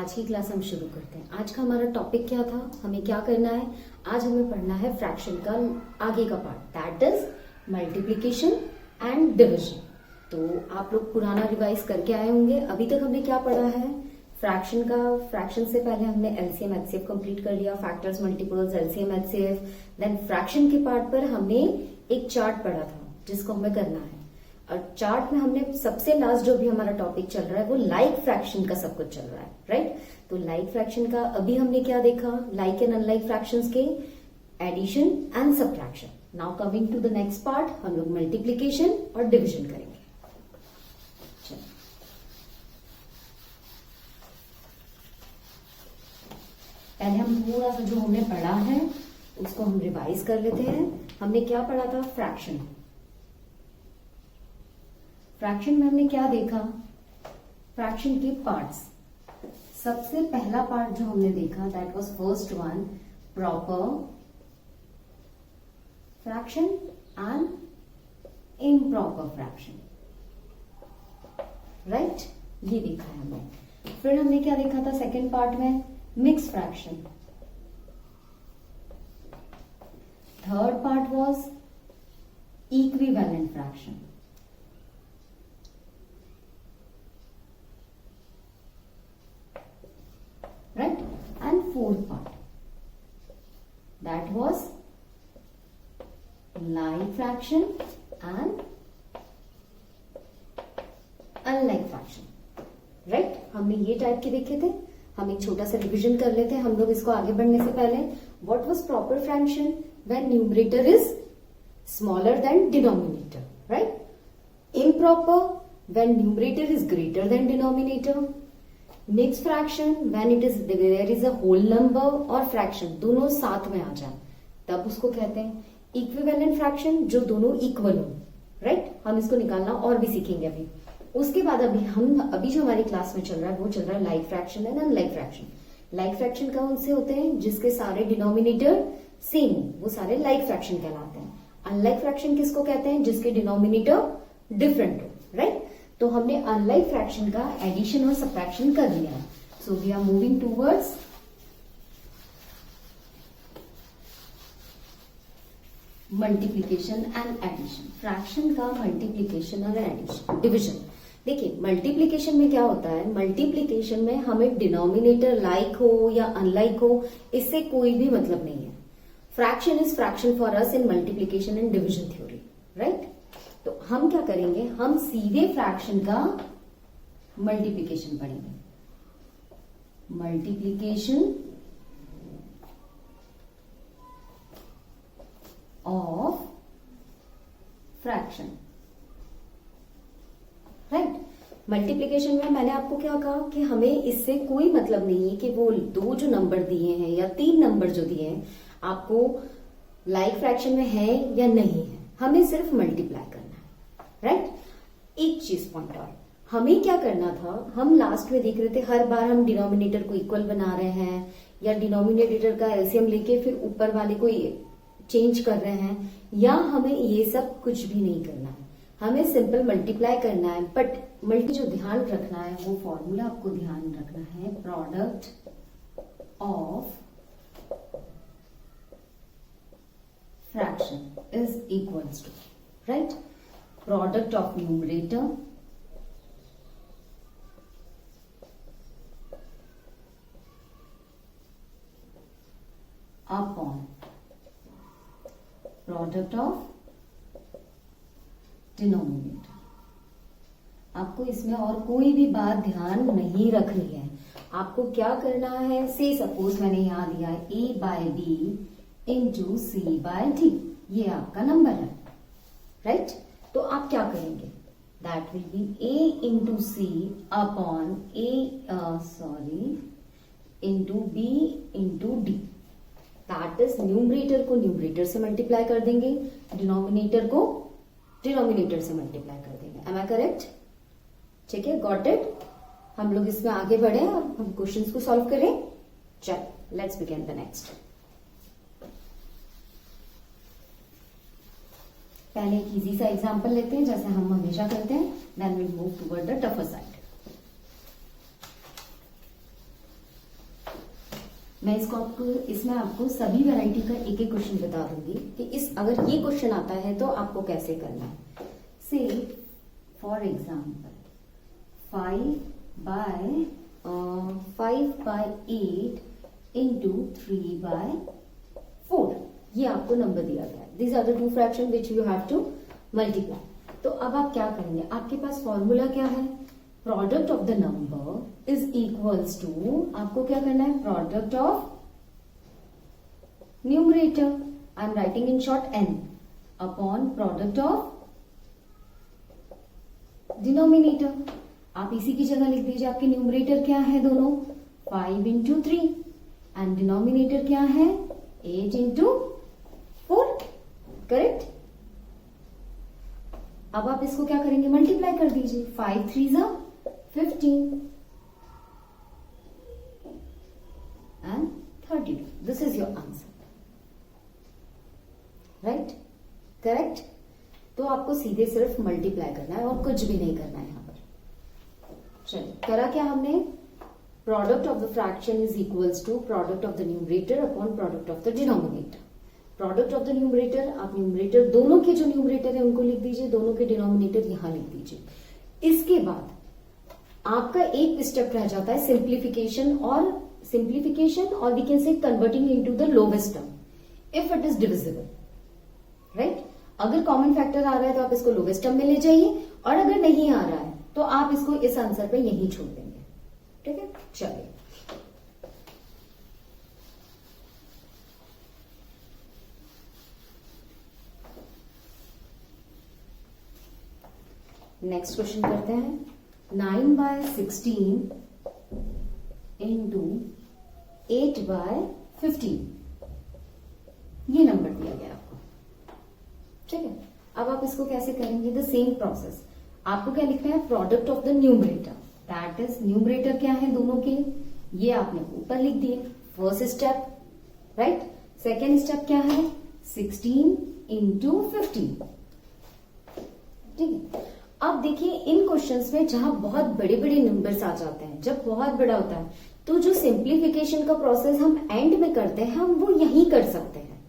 आज की क्लास हम शुरू करते हैं। आज का हमारा टॉपिक क्या था, हमें क्या करना है? आज हमें पढ़ना है फ्रैक्शन का आगे का part, that is multiplication and division. तो आप लोग पुराना रिवाइज करके आए होंगे। अभी तक हमने क्या पढ़ा है फ्रैक्शन का? फ्रैक्शन से पहले हमने एलसीएम एचसीएफ कंप्लीट कर लिया, factors, multiples, LCM HCF. Then fraction के पार्ट पर हमने एक चार्ट पढ़ा था जिसको हमें करना है। और चार्ट में हमने सबसे लास्ट जो भी हमारा टॉपिक चल रहा है वो लाइक फ्रैक्शन का सब कुछ चल रहा है, राइट? तो लाइक फ्रैक्शन का अभी हमने क्या देखा, लाइक एंड अनलाइक फ्रैक्शंस के addition and subtraction. Now coming to the next part, हम लोग मल्टीप्लीकेशन और डिविजन करेंगे। पहले हम थोड़ा सा जो हमने पढ़ा है उसको हम रिवाइज कर लेते हैं। हमने क्या पढ़ा था? फ्रैक्शन। फ्रैक्शन में हमने क्या देखा? फ्रैक्शन के पार्ट्स। सबसे पहला पार्ट जो हमने देखा that was first one, proper fraction and improper fraction, right? ये देखा है हमने। फिर हमने क्या देखा था सेकेंड पार्ट में? Mix fraction. Third part was equivalent fraction. Right? And fourth part, that was like fraction and unlike fraction, right? हमने ये टाइप के देखे थे। हम एक छोटा सा रिवीजन कर लेते हैं हम लोग इसको आगे बढ़ने से पहले। What was proper fraction? When numerator is smaller than denominator, right? Improper, when numerator is greater than denominator. Mix fraction when it is there is a whole number और फ्रैक्शन दोनों साथ में आ जाए तब उसको कहते हैं। इक्विवेलेंट फ्रैक्शन, जो दोनों इक्वल हो, राइट? हम इसको निकालना और भी सीखेंगे अभी। उसके बाद अभी जो हमारी क्लास में चल रहा है वो चल रहा है like fraction and unlike fraction. Like fraction कौन से होते हैं? जिसके सारे डिनोमिनेटर सेम हो, वो सारे लाइक फ्रैक्शन कहलाते हैं। अनलाइक फ्रैक्शन किसको कहते हैं? जिसके डिनोमिनेटर डिफरेंट हो, राइट? तो हमने अनलाइक फ्रैक्शन का एडिशन और सब्ट्रैक्शन कर लिया। So we are moving towards multiplication and addition. Fraction का मल्टीप्लीकेशन और एडिशन, डिविजन। देखिए मल्टीप्लीकेशन में क्या होता है, मल्टीप्लीकेशन में हमें डिनोमिनेटर लाइक हो या अनलाइक हो इससे कोई भी मतलब नहीं है। Fraction is fraction for us in multiplication and division theory, right? तो हम क्या करेंगे, हम सीधे फ्रैक्शन का मल्टीप्लिकेशन पढ़ेंगे। Multiplication of fraction, right? Multiplication में मैंने आपको क्या कहा कि हमें इससे कोई मतलब नहीं है कि वो दो जो नंबर दिए हैं या तीन नंबर जो दिए हैं आपको लाइक फ्रैक्शन में है या नहीं है, हमें सिर्फ मल्टीप्लाई करना है, राइट? एक चीज पॉइंट और, हमें क्या करना था, हम लास्ट में देख रहे थे हर बार हम डिनोमिनेटर को इक्वल बना रहे हैं या डिनोमिनेटर का एलसीएम लेके फिर ऊपर वाले को चेंज कर रहे हैं, या हमें ये सब कुछ भी नहीं करना है, हमें सिंपल मल्टीप्लाई करना है। बट मल्टी जो ध्यान रखना है वो फॉर्मूला आपको ध्यान रखना है, product of fraction is equals to, right? Product of numerator upon product of denominator। आपको इसमें और कोई भी बात ध्यान नहीं रखनी है। आपको क्या करना है, से सपोज मैंने यहां दिया है a by b into c by d, ये आपका नंबर है, राइट? तो आप क्या करेंगे, that will be a into c upon into b into d. That is numerator को न्यूमरेटर से मल्टीप्लाई कर देंगे, डिनोमिनेटर को डिनोमिनेटर से मल्टीप्लाई कर देंगे। Am I correct? ठीक है, गॉट इट? हम लोग इसमें आगे बढ़े और हम क्वेश्चंस को सॉल्व करें। चल लेट्स बिगिन द नेक्स्ट। पहले एक इजी सा एग्जांपल लेते हैं जैसे हम हमेशा करते हैं, then will move toward the tougher side. मैं इसमें आपको सभी वैरायटी का एक एक क्वेश्चन बता दूंगी कि अगर ये क्वेश्चन आता है तो आपको कैसे करना है। से फॉर एग्जाम्पल 5/8 इंटू 3/4, ये आपको नंबर दिया गया है। These are the two fraction which you have to multiply. तो अब आप क्या करेंगे, आपके पास फॉर्मूला क्या है, product of the number is equals to, आपको क्या करना है, product of numerator, I am writing in short n, upon product of denominator. आप इसी की जगह लिख दीजिए, आपके न्यूमरेटर क्या है दोनों, 5 इंटू 3 एंड डिनोमिनेटर क्या है 8 इंटू 4, करेक्ट। अब आप इसको क्या करेंगे, मल्टीप्लाई कर दीजिए, 5 3 ज़ा 15 and 32. This is your answer. Right, correct. तो आपको सीधे सिर्फ मल्टीप्लाई करना है और कुछ भी नहीं करना है यहां पर। चलिए, करा क्या हमने, product of the fraction is equals to product of the numerator upon product of the denominator. Product of the numerator, आप न्यूमरेटर दोनों के जो न्यूमरेटर है उनको लिख दीजिए, दोनों के डिनोमिनेटर यहां लिख दीजिए। इसके बाद आपका एक स्टेप रह जाता है सिंप्लीफिकेशन और we can say converting into the lowest term if it is divisible, right. अगर कॉमन फैक्टर आ रहा है तो आप इसको लोवेस्ट टर्म में ले जाइए, और अगर नहीं आ रहा है तो आप इसको इस आंसर पे यहीं छोड़ देंगे, ठीक है। चलिए, नेक्स्ट क्वेश्चन करते हैं। 9/16 इंटू 8/15, ये नंबर दिया गया आपको, ठीक है। अब आप इसको कैसे करेंगे, द सेम प्रोसेस। आपको क्या लिखना है, product of the numerator, that is numerator क्या है दोनों के, ये आपने ऊपर लिख दिए, first step, right. Second step क्या है, 16 इंटू 15, ठीक है। अब देखिए, इन क्वेश्चंस में जहां बहुत बड़े बड़े नंबर्स आ जाते हैं, जब बहुत बड़ा होता है, तो जो सिंप्लीफिकेशन का प्रोसेस हम एंड में करते हैं, हम वो यहीं कर सकते हैं,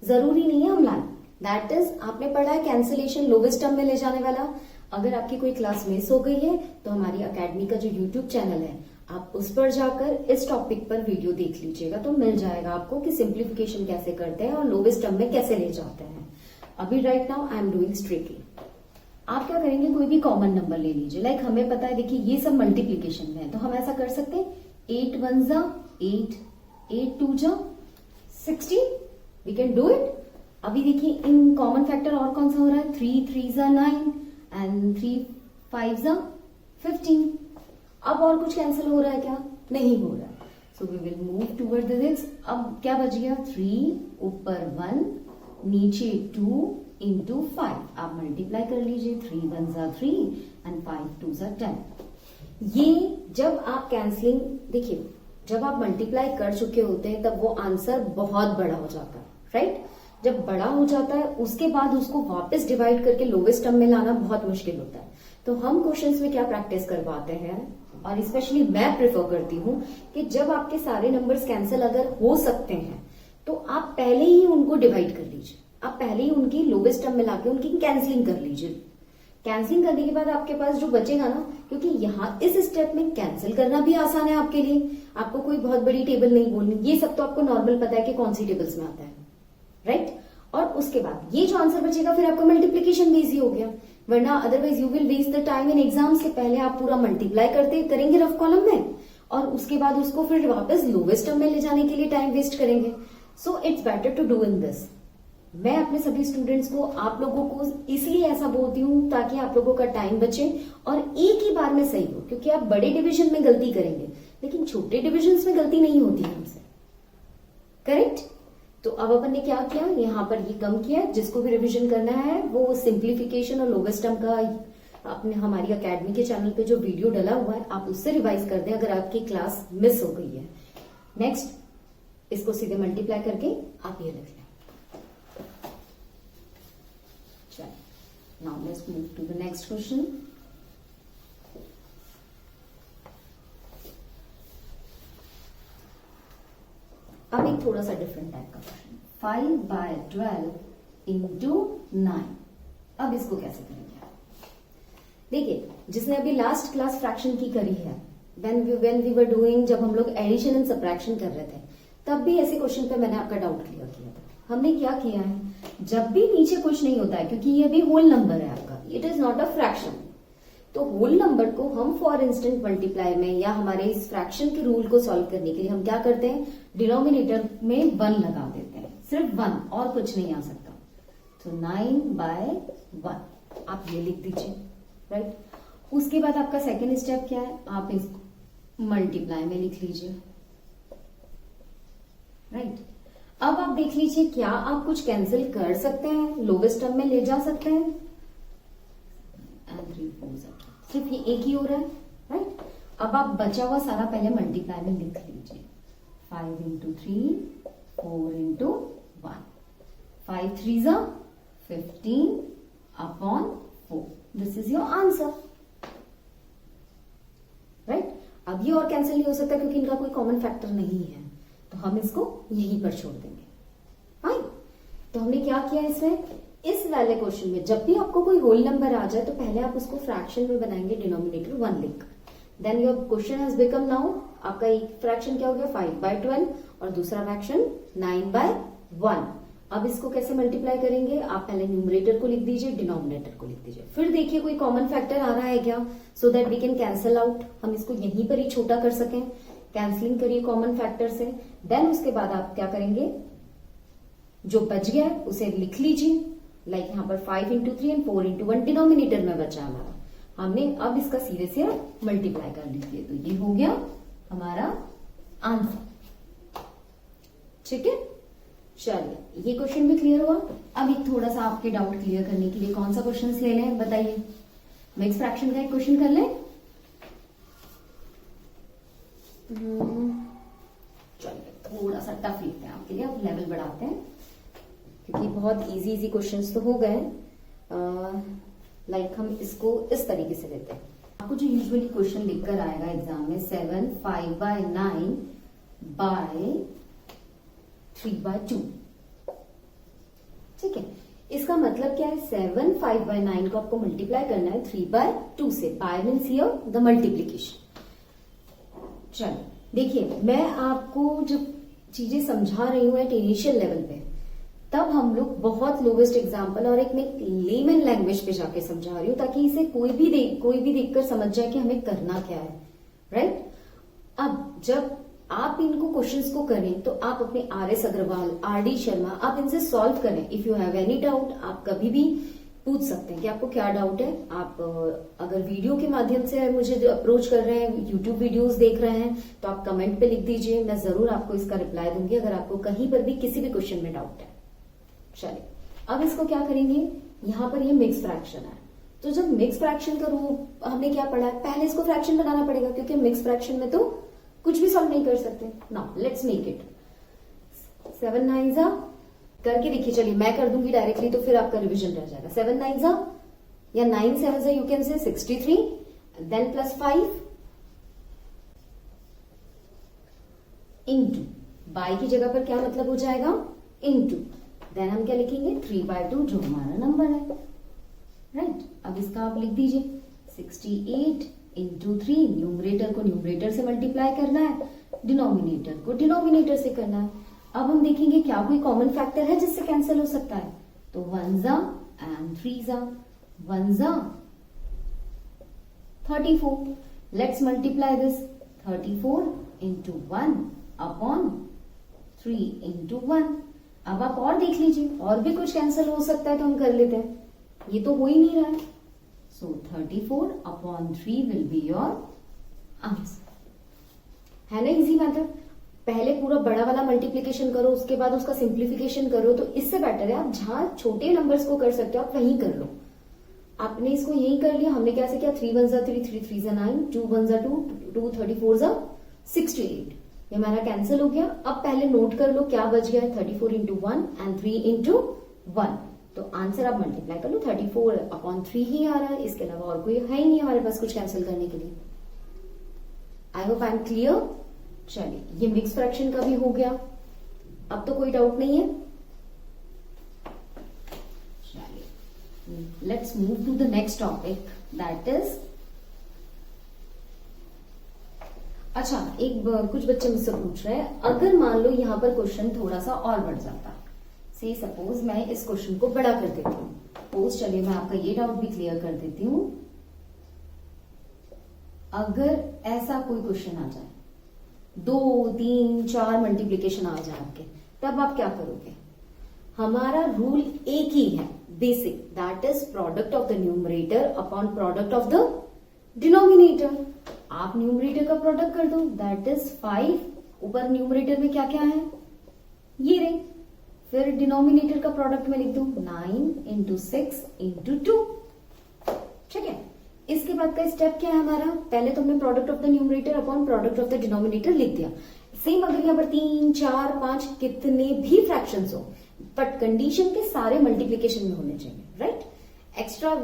जरूरी नहीं है हम लाएं। दैट इज, आपने पढ़ा है कैंसिलेशन लोवेस्ट टर्म में ले जाने वाला। अगर आपकी कोई क्लास मिस हो गई है तो हमारी अकेडमी का जो यूट्यूब चैनल है, आप उस पर जाकर इस टॉपिक पर वीडियो देख लीजिएगा, तो मिल जाएगा आपको कि सिंप्लीफिकेशन कैसे करते हैं और लोवेस्ट टर्म में कैसे ले जाते हैं। अभी right now I am doing strictly. आप क्या करेंगे, कोई भी कॉमन नंबर ले लीजिए। लाइक हमें पता है, देखिए ये सब मल्टीप्लीकेशन में है, तो हम ऐसा कर सकते हैं, 8 1 ज़ा 8, 8 2 ज़ा 16, वी कैन डू इट। अभी देखिए, इन कॉमन फैक्टर और कौन सा हो रहा है, 3 3 ज़ा 9 एंड 3 5 ज़ा 15। अब और कुछ कैंसिल हो रहा है क्या, नहीं हो रहा है, so we will move toward this. अब क्या बच गया, 3 ऊपर 1 नीचे 2 इंटू 5, आप मल्टीप्लाई कर लीजिए, 3 1 ज़ा 3 एंड 5 2 ज़ा 10। ये जब आप कैंसलिंग, देखिए जब आप मल्टीप्लाई कर चुके होते हैं तब वो आंसर बहुत बड़ा हो जाता है, राइट। जब बड़ा हो जाता है उसके बाद उसको वापस डिवाइड करके लोवेस्ट टर्म में लाना बहुत मुश्किल होता है। तो हम क्वेश्चंस में क्या प्रैक्टिस करवाते हैं, और स्पेशली मैं प्रेफर करती हूँ कि जब आपके सारे नंबर्स कैंसिल अगर हो सकते हैं तो आप पहले ही उनको डिवाइड कर लीजिए, आप पहले ही उनकी लोवेस्ट टर्म में लाके उनकी कैंसलिंग कर लीजिए। कैंसलिंग करने के बाद आपके पास जो बचेगा ना, क्योंकि यहाँ इस स्टेप में कैंसिल करना भी आसान है आपके लिए, आपको कोई बहुत बड़ी टेबल नहीं बोलनी, ये सब तो आपको नॉर्मल पता है कि कौन सी टेबल्स में आता है, राइट। और उसके बाद ये जो आंसर बचेगा फिर आपका मल्टीप्लीकेशन भी इजी हो गया, वरना otherwise you will waste the time in exam. से पहले आप पूरा मल्टीप्लाई करेंगे रफ कॉलम में, और उसके बाद उसको फिर वापस लोवेस्ट टर्म में ले जाने के लिए टाइम वेस्ट करेंगे। So it's better to do in this. मैं अपने सभी स्टूडेंट्स को, आप लोगों को इसलिए ऐसा बोलती हूँ ताकि आप लोगों का टाइम बचे और एक ही बार में सही हो, क्योंकि आप बड़े डिवीजन में गलती करेंगे लेकिन छोटे डिविजन्स में गलती नहीं होती है हमसे, करेक्ट। तो अब अपन ने क्या किया, यहाँ पर ये कम किया, जिसको भी रिवीजन करना है वो सिंप्लीफिकेशन और लोवेस्ट टर्म का अपने हमारी अकेडमी के चैनल पे जो वीडियो डला हुआ है आप उससे रिवाइज कर दें अगर आपकी क्लास मिस हो गई है। नेक्स्ट इसको सीधे मल्टीप्लाई करके आप ये लिख लें। Now let's move to the next question. अब एक थोड़ा सा डिफरेंट टाइप का क्वेश्चन, 5/12 इंटू 9। अब इसको कैसे करेंगे? देखिए, जिसने अभी लास्ट क्लास फ्रैक्शन की करी है, when we were doing, जब हम लोग एडिशन एंड सब्ट्रैक्शन कर रहे थे, तब भी ऐसे क्वेश्चन पे मैंने आपका डाउट क्लियर किया था। हमने क्या किया है, जब भी नीचे कुछ नहीं होता है, क्योंकि ये भी होल नंबर है आपका, it is not a fraction, तो होल नंबर को हम फॉर इंस्टेंट मल्टीप्लाई में या हमारे इस फ्रैक्शन के रूल को सॉल्व करने के लिए हम क्या करते हैं, डिनोमिनेटर में 1 लगा देते हैं, सिर्फ 1 और कुछ नहीं आ सकता। तो 9/1 आप ये लिख दीजिए, राइट। उसके बाद आपका सेकेंड स्टेप क्या है, आप इसको मल्टीप्लाई में लिख लीजिए, राइट। अब आप देख लीजिए, क्या आप कुछ कैंसिल कर सकते हैं, लोवेस्ट टर्म में ले जा सकते हैं, एंड 3 4 सिर्फ ये एक ही हो रहा है, राइट। अब आप बचा हुआ सारा पहले मल्टीप्लाई में लिख लीजिए, 5 into 3, 4 into 1, 5 3 15 upon 4, this is your answer, right. अब ये और कैंसिल नहीं हो सकता क्योंकि इनका कोई कॉमन फैक्टर नहीं है, तो हम इसको यहीं पर छोड़ देंगे। फाइन, तो हमने क्या किया इसमें, इस वाले क्वेश्चन में जब भी आपको कोई होल नंबर आ जाए तो पहले आप उसको फ्रैक्शन में बनाएंगे, डिनोमिनेटर 1 लिख, then your question has become now, आपका एक फ्रैक्शन क्या हो गया 5/12 और दूसरा फ्रैक्शन 9/1। अब इसको कैसे मल्टीप्लाई करेंगे, आप पहले न्यूमरेटर को लिख दीजिए, डिनोमिनेटर को लिख दीजिए, फिर देखिए कोई कॉमन फैक्टर आ रहा है क्या, so that we can cancel out, हम इसको यहीं पर ही छोटा कर सकें, कैंसलिंग करिए कॉमन फैक्टर से। देन उसके बाद आप क्या करेंगे, जो बच गया है उसे लिख लीजिए, लाइक यहाँ पर 5 इंटू 3 एंड 4 इंटू 1 डिनोमिनेटर में बचा हमारा, हमने अब इसका सीधे से मल्टीप्लाई कर लीजिए, तो ये हो गया हमारा आंसर, ठीक है। चलिए, ये क्वेश्चन भी क्लियर हुआ। अब एक थोड़ा सा आपके डाउट क्लियर करने के लिए कौन सा क्वेश्चन ले लें, बताइए। मिक्स फ्रैक्शन का एक क्वेश्चन कर लें। चलिए, थोड़ा सा टफ लिखते हैं आपके लिए, आप लेवल बढ़ाते हैं क्योंकि बहुत इजी क्वेश्चंस तो हो गए। लाइक हम इसको इस तरीके से लेते हैं, आपको जो यूजुअली क्वेश्चन लिखकर आएगा एग्जाम में, 7 5/9 बाय 3/2, ठीक है। इसका मतलब क्या है, 7 5/9 को आपको मल्टीप्लाई करना है 3/2 से, bye means here the multiplication. चलो देखिए, मैं आपको जब चीजें समझा रही हूं एट इनिशियल लेवल पे, तब हम लोग बहुत लोवेस्ट एग्जाम्पल और एक लेमन लैंग्वेज पे जाके समझा रही हूं, ताकि इसे कोई भी देखकर समझ जाए कि हमें करना क्या है, राइट। अब जब आप इनको क्वेश्चंस को करें तो आप अपने RS अग्रवाल, RD शर्मा, आप इनसे सॉल्व करें। If you have any doubt, आप कभी भी पूछ सकते हैं कि आपको क्या डाउट है। आप अगर वीडियो के माध्यम से मुझे अप्रोच कर रहे हैं, यूट्यूब वीडियोस देख रहे हैं, तो आप कमेंट पे लिख दीजिए, मैं जरूर आपको इसका रिप्लाई दूंगी अगर आपको कहीं पर भी किसी भी क्वेश्चन में डाउट है। चलिए, अब इसको क्या करेंगे, यहाँ पर ये मिक्स फ्रैक्शन है, तो जब मिक्स फ्रैक्शन का रूप हमने क्या पढ़ा है, पहले इसको फ्रैक्शन बनाना पड़ेगा, क्योंकि मिक्स फ्रैक्शन में तो कुछ भी सॉल्व नहीं कर सकते। नाउ लेट्स मेक इट 7 9 करके देखिए, चलिए मैं कर दूंगी डायरेक्टली तो फिर आपका रिवीजन रह जाएगा। 7 9 या 9 7 you can say 63, then plus 5 into, by की जगह पर क्या मतलब हो जाएगा, इंटू, देन हम क्या लिखेंगे 3/2 जो हमारा नंबर है, राइट। अब इसका आप लिख दीजिए 68 इंटू 3, न्यूमरेटर को न्यूमरेटर से मल्टीप्लाई करना है, डिनोमिनेटर को डिनोमिनेटर से करना है। अब हम देखेंगे क्या कोई कॉमन फैक्टर है जिससे कैंसिल हो सकता है, तो 1 and 3 1 34, let's multiply this, 34 into 1 upon 3 into 1। अब आप और देख लीजिए, और भी कुछ कैंसिल हो सकता है तो हम कर लेते हैं, ये तो हो ही नहीं रहा है, सो 34 upon 3 will be your answer, है ना। इजी मैथड, पहले पूरा बड़ा वाला मल्टीप्लीकेशन करो, उसके बाद उसका सिंप्लीफिकेशन करो, तो इससे बेटर है आप जहां छोटे नंबर्स को कर सकते हो आप वहीं कर लो। आपने इसको यही कर लिया, हमने कैसे किया, 3 1 3 3 3 9, 2 1 2 2 34 68, ये हमारा कैंसिल हो गया। अब पहले नोट कर लो क्या बच गया है, 34 इंटू 1 एंड 3 इंटू 1, तो आंसर आप मल्टीप्लाई कर लो, 34 अपॉन 3 ही आ रहा है, इसके अलावा और कोई है ही नहीं हमारे पास कुछ कैंसिल करने के लिए। I hope I am clear. चलिए, ये मिक्स फ्रैक्शन का भी हो गया, अब तो कोई डाउट नहीं है। Let's move to the next topic, that is, अच्छा कुछ बच्चे मुझसे पूछ रहे हैं, अगर मान लो यहां पर क्वेश्चन थोड़ा सा और बढ़ जाता, से सपोज मैं इस क्वेश्चन को बड़ा कर देती हूँ, सपोज चलिए मैं आपका ये डाउट भी क्लियर कर देती हूँ। अगर ऐसा कोई क्वेश्चन आ जाए, 2, 3, 4 मल्टीप्लीकेशन आ जाए आपके, तब आप क्या करोगे? हमारा रूल एक ही है, basic, that is product of the numerator upon product of the denominator. आप न्यूमरेटर का प्रोडक्ट कर दो, दैट इज 5, ऊपर न्यूमरेटर में क्या क्या है, ये रहे, फिर डिनोमिनेटर का प्रोडक्ट में लिख दो 9 इंटू 6 इंटू 2, ठीक है। इसके बाद का स्टेप क्या है हमारा, पहले तो हमने product of the numerator upon product of the denominator लिख दिया। सेम अगर यहाँ पर 3, 4, 5 कितने भी फ्रैक्शंस हो, बट कंडीशन के सारे मल्टीप्लीकेशन में होने चाहिए, राइट। एक्स्ट्रा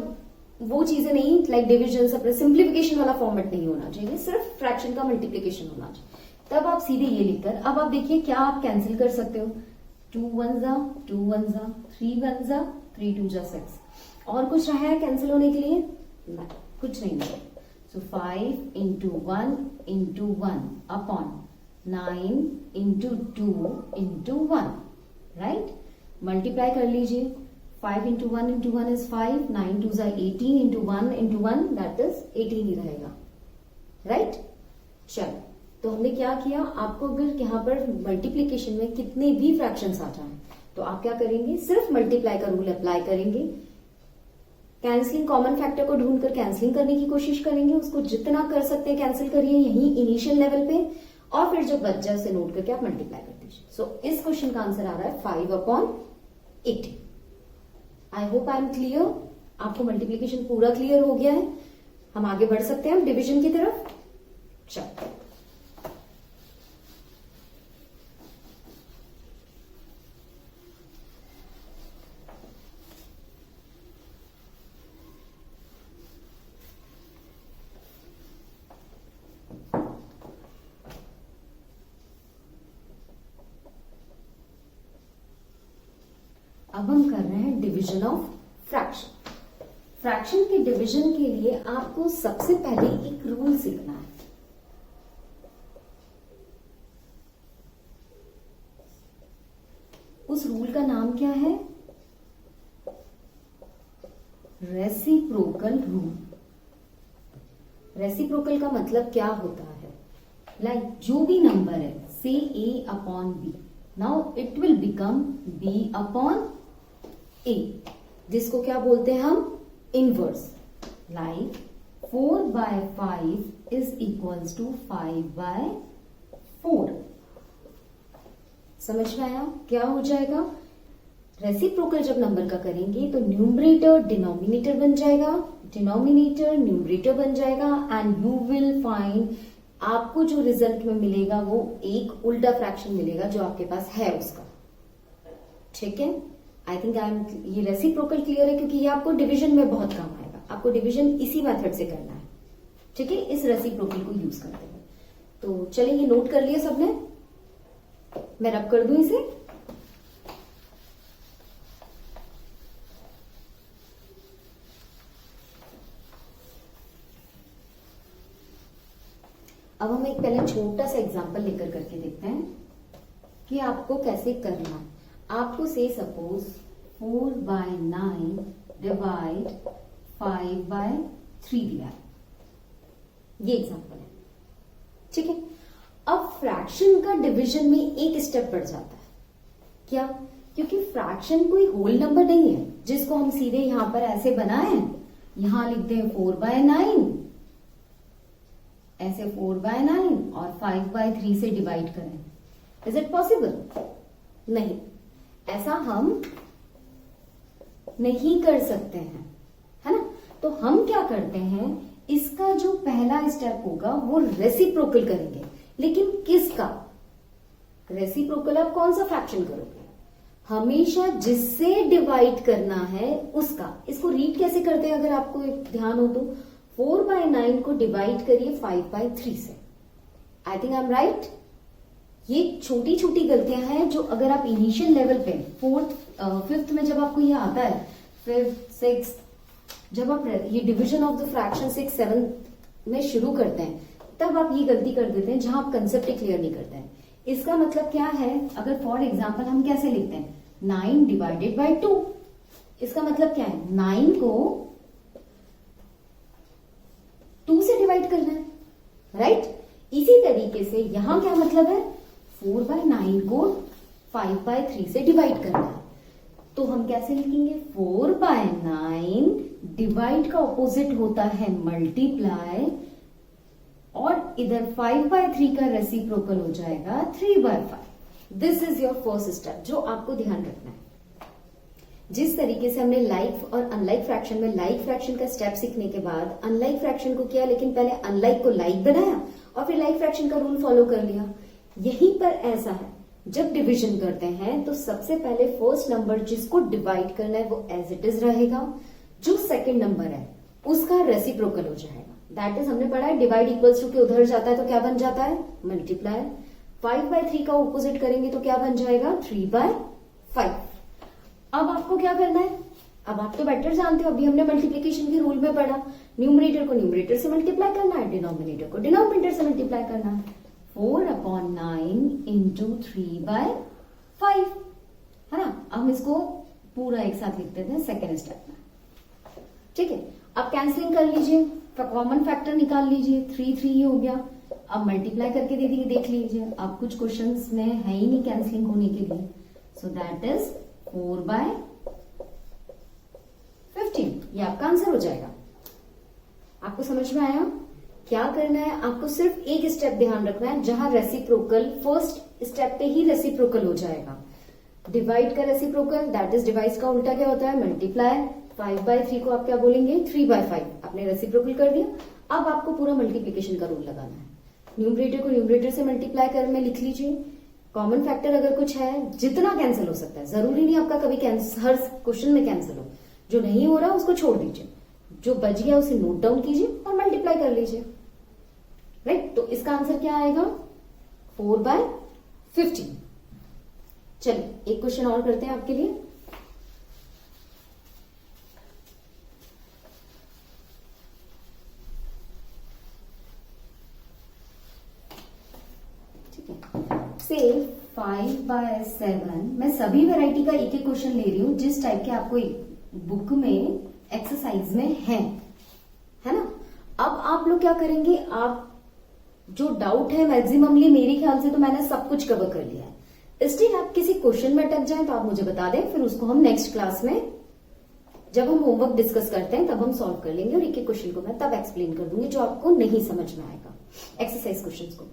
वो चीजें नहीं, लाइक डिविजन, सिंप्लीफिकेशन वाला फॉर्मेट नहीं होना चाहिए, सिर्फ फ्रैक्शन का मल्टीप्लीकेशन होना चाहिए। तब आप सीधे ये लिखकर, अब आप देखिए क्या आप कैंसिल कर सकते हो, 2 1 जा 2 1 जा 3 1 जा 3 2 जा 6, और कुछ रहा है कैंसिल होने के लिए? नहीं, कुछ नहीं है। सो 5 into 1 into 1 upon 9 into 2 into 1, right. Multiply कर लीजिए, 5 इंटू 1 इज 5, 9 2 जा 18 इंटू 1 दैट इज 18 ही रहेगा, राइट। चलो, तो हमने क्या किया, आपको अगर यहाँ पर मल्टीप्लीकेशन में कितने भी फ्रैक्शंस आ जाएं, तो आप क्या करेंगे, सिर्फ मल्टीप्लाई का रूल अप्लाई करेंगे, कैंसलिंग, कॉमन फैक्टर को ढूंढकर कैंसलिंग करने की कोशिश करेंगे, उसको जितना कर सकते हैं कैंसिल करिए यही इनिशियल लेवल पे, और फिर जो बच जाए उसे नोट करके आप मल्टीप्लाई कर दीजिए। सो इस क्वेश्चन का आंसर आ रहा है 5/80। I hope I am clear, आपको मल्टीप्लीकेशन पूरा क्लियर हो गया है। हम आगे बढ़ सकते हैं डिवीजन की तरफ। चलो, अब हम कर रहे हैं डिवीजन ऑफ फ्रैक्शन। फ्रैक्शन के डिवीजन के लिए आपको सबसे पहले एक रूल सीखना है। उस रूल का नाम क्या है? Reciprocal rule. रेसिप्रोकल का मतलब क्या होता है? लाइक जो भी नंबर है, say a upon b, now it will become b upon a, जिसको क्या बोलते हैं हम? Inverse. Like 4/5 is equals to 5/4। समझ में आया? क्या हो जाएगा? रेसिप्रोकल जब नंबर का करेंगे तो न्यूमरेटर डिनोमिनेटर बन जाएगा, डिनोमिनेटर न्यूमरेटर बन जाएगा, एंड यू विल फाइंड, आपको जो रिजल्ट में मिलेगा वो एक उल्टा फ्रैक्शन मिलेगा जो आपके पास है उसका। ठीक है, आई थिंक ये रेसिप्रोकल क्लियर है, क्योंकि ये आपको डिवीजन में बहुत काम आएगा। आपको डिवीजन इसी मेथड से करना है, ठीक है, इस रेसिप्रोकल को यूज करते हुए। तो चलिए, ये नोट कर लिया सबने, मैं रब कर दूं इसे। अब हम एक पहले छोटा सा एग्जांपल लेकर करके देखते हैं कि आपको कैसे करना है। आपको से सपोज 4/9 डिवाइड 5/3 दिया है, ये एग्जांपल है, ठीक है। अब फ्रैक्शन का डिवीजन में एक स्टेप बढ़ जाता है। क्या? क्योंकि फ्रैक्शन कोई होल नंबर नहीं है जिसको हम सीधे यहां पर ऐसे बनाए, यहां लिखते हैं 4/9, ऐसे 4/9 और 5/3 से डिवाइड करें। Is it possible? नहीं, ऐसा हम नहीं कर सकते हैं, है ना। तो हम क्या करते हैं, इसका जो पहला स्टेप होगा वो रेसिप्रोकल करेंगे। लेकिन किसका रेसिप्रोकल? आप कौन सा फ्रैक्शन करोगे? हमेशा जिससे डिवाइड करना है उसका। इसको रीड कैसे करते हैं अगर आपको ध्यान हो तो, 4/9 को डिवाइड करिए 5/3 से। I think I am right. ये छोटी छोटी गलतियां हैं जो अगर आप इनिशियल लेवल पे फोर्थ फिफ्थ में जब आपको ये आता है, फिफ्थ सिक्स, जब आप ये division of the fraction six seventh में शुरू करते हैं तब आप ये गलती कर देते हैं जहां आप कंसेप्ट ही क्लियर नहीं करते हैं। इसका मतलब क्या है, अगर फॉर एग्जाम्पल हम कैसे लिखते हैं 9 डिवाइडेड बाई 2, इसका मतलब क्या है 9 को 2 से डिवाइड करना है, राइट। इसी तरीके से यहां क्या मतलब है 4/9 को 5/3 से डिवाइड करना है। तो हम कैसे लिखेंगे 4/9 डिवाइड का ऑपोजिट होता है मल्टीप्लाई, और इधर 5/3 का रेसिप्रोकल हो जाएगा 3/5। This is your first step जो आपको ध्यान रखना है। जिस तरीके से हमने लाइक और अनलाइक फ्रैक्शन में लाइक फ्रैक्शन का स्टेप सीखने के बाद अनलाइक फ्रैक्शन को किया, लेकिन पहले अनलाइक को लाइक बनाया और फिर लाइक फ्रैक्शन का रूल फॉलो कर लिया, यहीं पर ऐसा है जब डिवीजन करते हैं तो सबसे पहले फर्स्ट नंबर जिसको डिवाइड करना है वो एज इट इज रहेगा, जो सेकंड नंबर है उसका रेसिप्रोकल हो जाएगा। दैट इज हमने पढ़ा है डिवाइड इक्वल्स टू के उधर जाता है तो क्या बन जाता है मल्टीप्लाई, 5/3 का ऑपोजिट करेंगे तो क्या बन जाएगा 3/5। अब आपको क्या करना है, अब आप तो बेटर जानते हो, अभी हमने मल्टीप्लीकेशन के रूल में पढ़ा, न्यूमरेटर को न्यूमरेटर से मल्टीप्लाई करना है, डिनोमिनेटर को डिनोमिनेटर से मल्टीप्लाई करना है। 4/9 इंटू 3/5 है ना। अब हम इसको पूरा एक साथ लिख देते हैं सेकेंड स्टेप में, ठीक है। अब कैंसलिंग कर लीजिए, कॉमन फैक्टर निकाल लीजिए, 3 ही हो गया। अब मल्टीप्लाई करके दे दीजिए, देख लीजिए अब कुछ क्वेश्चंस में है ही नहीं कैंसलिंग होने के लिए, सो दैट इज 4/15, ये आपका आंसर हो जाएगा। आपको समझ में आया क्या करना है, आपको सिर्फ एक स्टेप ध्यान रखना है जहां रेसिप्रोकल फर्स्ट स्टेप पे ही रेसिप्रोकल हो जाएगा। डिवाइड का रेसिप्रोकल दैट इज डिवाइड का उल्टा क्या होता है मल्टीप्लाई, 5/3 को आप क्या बोलेंगे 3/5, आपने रेसिप्रोकल कर दिया। अब आपको पूरा मल्टीप्लीकेशन का रूल लगाना है, न्यूमरेटर को न्यूमरेटर से मल्टीप्लाई कर में लिख लीजिए, कॉमन फैक्टर अगर कुछ है जितना कैंसिल हो सकता है, जरूरी नहीं आपका कभी हर क्वेश्चन में कैंसिल हो, जो नहीं हो रहा उसको छोड़ दीजिए, जो बच गया उसे नोट डाउन कीजिए और मल्टीप्लाई कर लीजिए, राइट। तो इसका आंसर क्या आएगा 4/15। चलिए एक क्वेश्चन और करते हैं आपके लिए। से 5/7, मैं सभी वैरायटी का एक एक क्वेश्चन ले रही हूं जिस टाइप के आपको बुक में एक्सरसाइज में है ना। अब आप लोग क्या करेंगे, आप जो डाउट है मैक्सिममली मेरे ख्याल से तो मैंने सब कुछ कवर कर लिया है, स्टिल आप किसी क्वेश्चन में अटक जाए तो आप मुझे बता दें, फिर उसको हम नेक्स्ट क्लास में जब हम होमवर्क डिस्कस करते हैं तब हम सॉल्व कर लेंगे, और एक एक क्वेश्चन को मैं तब एक्सप्लेन कर दूंगी जो आपको नहीं समझ में आएगा एक्सरसाइज क्वेश्चंस को।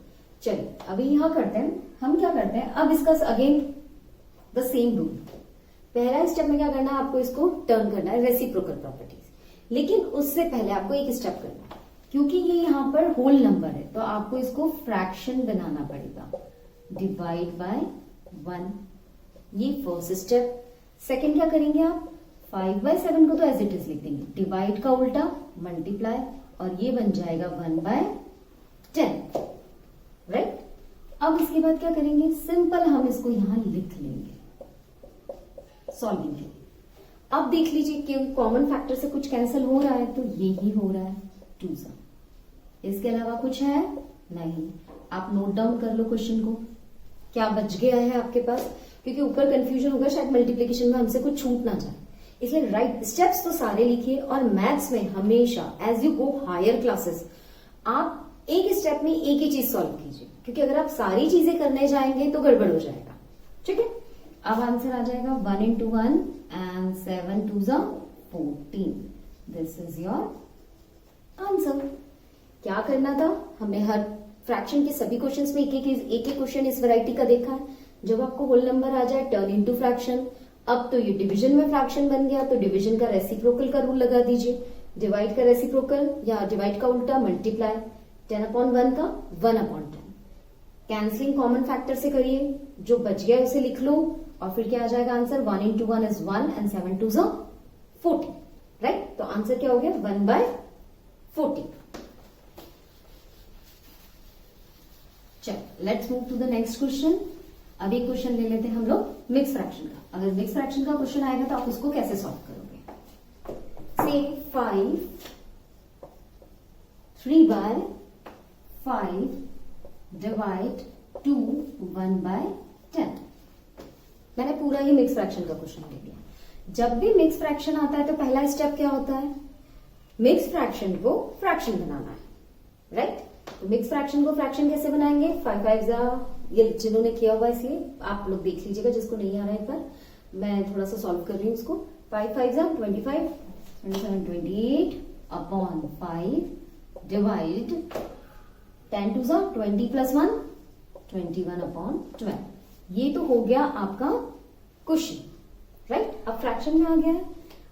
चलिए अभी यहां करते हैं, हम क्या करते हैं अब इसका अगेन द सेम रूल। पहला स्टेप में क्या करना है, आपको इसको टर्न करना है रेसिप्रोकल प्रॉपर्टीज, लेकिन उससे पहले आपको एक स्टेप करना है, क्योंकि ये यहां पर होल नंबर है तो आपको इसको फ्रैक्शन बनाना पड़ेगा, डिवाइड बाय 1, ये फर्स्ट स्टेप। सेकंड क्या करेंगे आप 5/7 को तो एज इट इज लिख देंगे, डिवाइड का उल्टा मल्टीप्लाई, और ये बन जाएगा 1/10, राइट। अब इसके बाद क्या करेंगे, सिंपल हम इसको यहां लिख लेंगे सॉल्विंग के लिए। अब देख लीजिए कि कॉमन फैक्टर से कुछ कैंसिल हो रहा है तो ये ही हो रहा है 2 सा, इसके अलावा कुछ है नहीं। आप नोट डाउन कर लो क्वेश्चन को, क्या बच गया है आपके पास, क्योंकि ऊपर कंफ्यूजन होगा शायद मल्टीप्लीकेशन में हमसे कुछ छूट ना जाए, इसलिए राइट स्टेप्स तो सारे लिखिए। और मैथ्स में हमेशा as you go higher classes आप एक स्टेप में एक ही चीज सॉल्व कीजिए, क्योंकि अगर आप सारी चीजें करने जाएंगे तो गड़बड़ हो जाएगा, ठीक है। अब आंसर आ जाएगा 1 into 1 and 7 2s are 14। This is your answer. क्या करना था, हमने हर फ्रैक्शन के सभी क्वेश्चंस में एक एक क्वेश्चन इस वैरायटी का देखा है। जब आपको होल नंबर आ जाए टर्न इनटू फ्रैक्शन, अब तो ये डिवीजन में फ्रैक्शन बन गया तो डिवीजन का रेसिप्रोकल का रूल लगा दीजिए, डिवाइड का रेसिप्रोकल या डिवाइड का उल्टा मल्टीप्लाई, 10/1 का 1/10। कैंसलिंग कॉमन फैक्टर से करिए, जो बच गया उसे लिख लो, और फिर क्या आ जाएगा answer 1 into 1 is 1 and 7 2s are 14, right. तो आंसर क्या हो गया 1/14। चलो let's move to the next question. अब एक क्वेश्चन ले लेते हैं हम लोग मिक्स फ्रैक्शन का। अगर मिक्स फ्रैक्शन का क्वेश्चन आएगा तो आप उसको कैसे सॉल्व करोगे? से 5 3/5 डिवाइड 2 1/10। मैंने पूरा ही मिक्स फ्रैक्शन का क्वेश्चन ले लिया। जब भी मिक्स फ्रैक्शन आता है तो पहला स्टेप क्या होता है? मिक्स फ्रैक्शन को फ्रैक्शन बनाना है, राइट? तो मिक्स फ्रैक्शन को फ्रैक्शन कैसे बनाएंगे? 5 5 ये जिन्होंने किया हुआ इसलिए आप लोग देख लीजिएगा, जिसको नहीं आ रहा है एक बार मैं थोड़ा सा सॉल्व कर रही हूँ उसको। 5 5 25 27 28 अपॉन 5 डिवाइड 10 2 20 प्लस 1 21 अपॉन 12। ये तो हो गया आपका क्वेश्चन, राइट? अब फ्रैक्शन में आ गया है।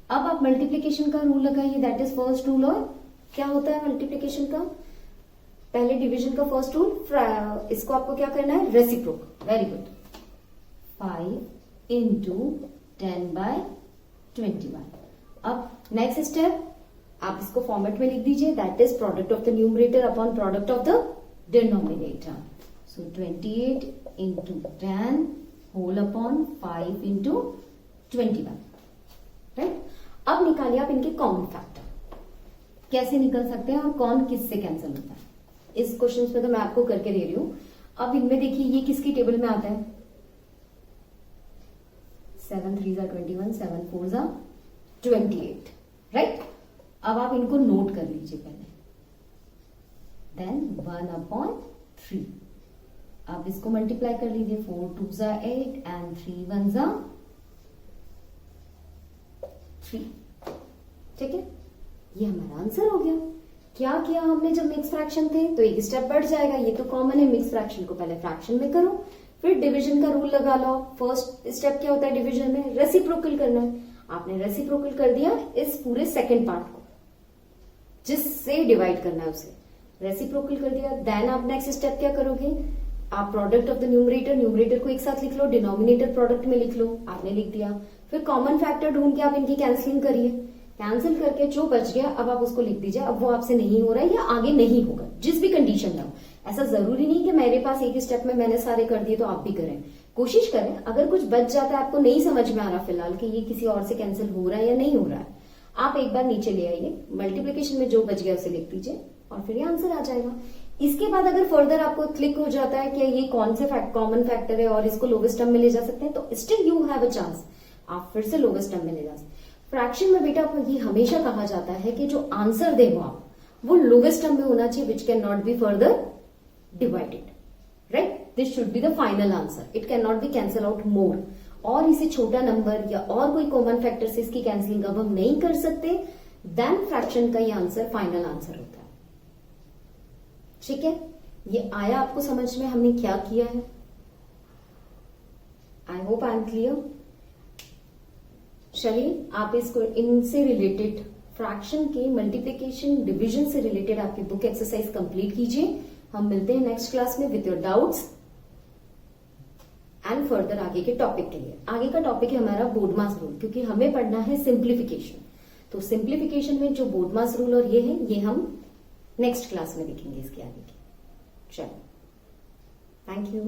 अब आप मल्टीप्लीकेशन का रूल लगाइए, दैट इज फर्स्ट रूल। और क्या होता है मल्टीप्लीकेशन का? पहले डिवीजन का फर्स्ट रूल, इसको आपको क्या करना है? रेसिप्रोकल। Very good. 5 इंटू 10/21। अब नेक्स्ट स्टेप आप इसको फॉर्मेट में लिख दीजिए, that is product of the numerator upon product of the denominator. So 28 into 10 whole upon 5 into 21, right? अब निकालिए आप इनके कॉमन फैक्टर। कैसे निकल सकते हैं और कौन किससे कैंसिल होता है? इस क्वेश्चन में तो मैं आपको करके दे रही हूं। अब इनमें देखिए ये किसकी टेबल में आता है? 7 3 21 7 4 28, राइट? अब आप इनको नोट कर लीजिए पहले। देन 1/3। आप इसको मल्टीप्लाई कर लीजिए। 4 2 8 एंड 3 1 3। ठीक है, ये हमारा आंसर हो गया। क्या किया हमने? जब मिक्स फ्रैक्शन थे तो एक स्टेप बढ़ जाएगा, ये तो कॉमन है। मिक्स फ्रैक्शन को पहले फ्रैक्शन में करो, फिर डिवीजन का रूल लगा लो। फर्स्ट स्टेप क्या होता है डिवीजन में? रेसिप्रोकल करना है। आपने रेसिप्रोकल कर दिया इस पूरे सेकंड पार्ट को, जिससे डिवाइड करना है उसे रेसिप्रोकल कर दिया। देन आप नेक्स्ट स्टेप क्या करोगे? आप प्रोडक्ट ऑफ द न्यूमरेटर को एक साथ लिख लो, डिनोमिनेटर प्रोडक्ट में लिख लो, आपने लिख दिया। फिर कॉमन फैक्टर ढूंढ के आप इनकी कैंसिलिंग करिए। कैंसिल करके जो बच गया अब आप उसको लिख दीजिए। अब वो आपसे नहीं हो रहा है या आगे नहीं होगा, जिस भी कंडीशन में हो। ऐसा जरूरी नहीं कि मेरे पास एक स्टेप में मैंने सारे कर दिए तो आप भी करें। कोशिश करें, अगर कुछ बच जाता है आपको नहीं समझ में आ रहा फिलहाल कि ये किसी और से कैंसिल हो रहा है या नहीं हो रहा है, आप एक बार नीचे ले आइए, मल्टीप्लीकेशन में जो बच गया उसे लिख दीजिए और फिर ये आंसर आ जाएगा। इसके बाद अगर फर्दर आपको क्लिक हो जाता है कि ये कौन से कॉमन फैक्टर है और इसको लोवेस्ट टर्म में ले जा सकते हैं, तो still you have a chance, आप फिर से लोवेस्ट टर्म में ले जा सकते हैं। फ्रैक्शन में बेटा ये हमेशा कहा जाता है कि जो आंसर दे वो लोवेस्ट टर्म में होना चाहिए, which can not be further divided, right? This should be the final answer, it can not be cancel out more. और इसे छोटा नंबर या और कोई कॉमन फैक्टर से इसकी कैंसिलिंग अब हम नहीं कर सकते, देन फ्रैक्शन का ये आंसर फाइनल आंसर होता है। ठीक है, ये आया आपको समझ में हमने क्या किया है? I hope I am clear. चलिए आप इसको इनसे रिलेटेड फ्रैक्शन के मल्टीप्लिकेशन डिवीजन से रिलेटेड आपकी बुक एक्सरसाइज कंप्लीट कीजिए। हम मिलते हैं नेक्स्ट क्लास में with your doubts and further आगे के टॉपिक के लिए। आगे का टॉपिक है हमारा बोडमास रूल, क्योंकि हमें पढ़ना है सिंप्लीफिकेशन। तो सिंप्लीफिकेशन में जो बोडमास रूल और ये है, ये हम नेक्स्ट क्लास में देखेंगे इसके आगे की। चलो, थैंक यू।